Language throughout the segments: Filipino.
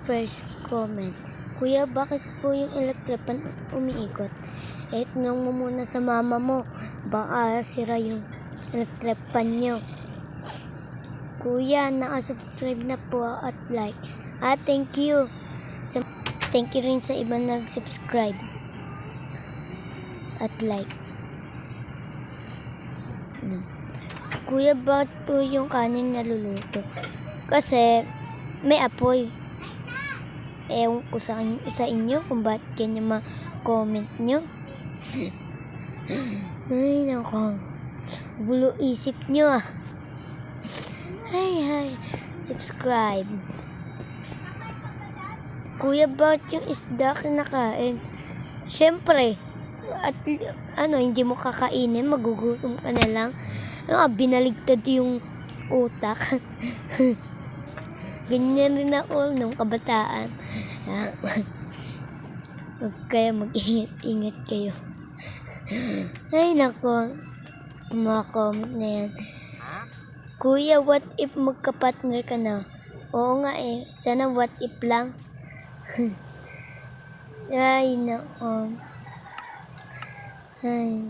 First comment. Kuya, bakit po yung electric fan umiikot? Nung mo muna sa mama mo. Baka sira yung electric fan nyo. Kuya, nakasubscribe na po at like. Thank you. Thank you rin sa ibang nag-subscribe at like. Kuya, bakit po yung kanin naluluto? Kasi may apoy. Ewan ko sa inyo kung ba't ganyan ma-comment nyo. Ay, nako. Gulo isip nyo ah. Hay. Subscribe. Kuya, bakit yung isda kinakain? Siyempre, at hindi mo kakainin, magugutom ka na lang. Binaligtad yung utak. Ganyan rin ako nung kabataan. Huwag kayo mag-ingat kayo. Ay, nako. Mga comment na yan. Kuya, what if magka-partner ka na? Oo nga sana what if lang. Ay, nako. Ay.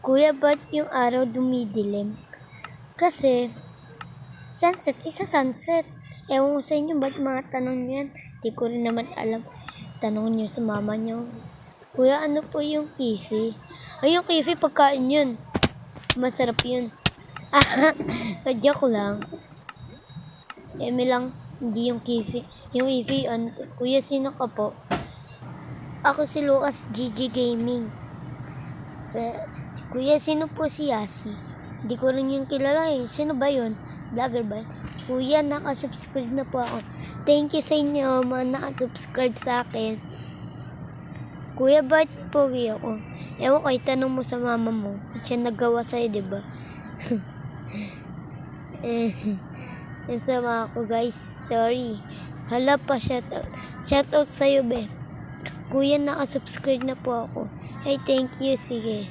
Kuya, ba't yung araw dumidilim? Kasi, sunset, isa sunset. Ewan ko sa inyo, ba't mga tanong yan? Di ko rin naman alam. Tanong nyo sa mama nyo. Kuya, ano po yung kifi? Ay, yung kifi, pagkain yun. Masarap yun. Joke lang. Eme lang, hindi yung kifi. Yung kifi, Kuya, sino ka po? Ako si Lucas GG Gaming. Kuya, sino po si Yasi? Hindi ko rin yun kilala Sino ba yun? Vlogger ba? Kuya, nakasubscribe na po ako. Thank you sa inyo, mga nakasubscribe sa akin. Kuya, ba't pogi ako? Ewan ko, tanong mo sa mama mo. Ba't siya nagawa sa'yo, diba? Yan sama ako, guys. Sorry. Hala pa, shoutout sa'yo, be. Kuya, nakasubscribe na po ako. Hey, thank you. Sige.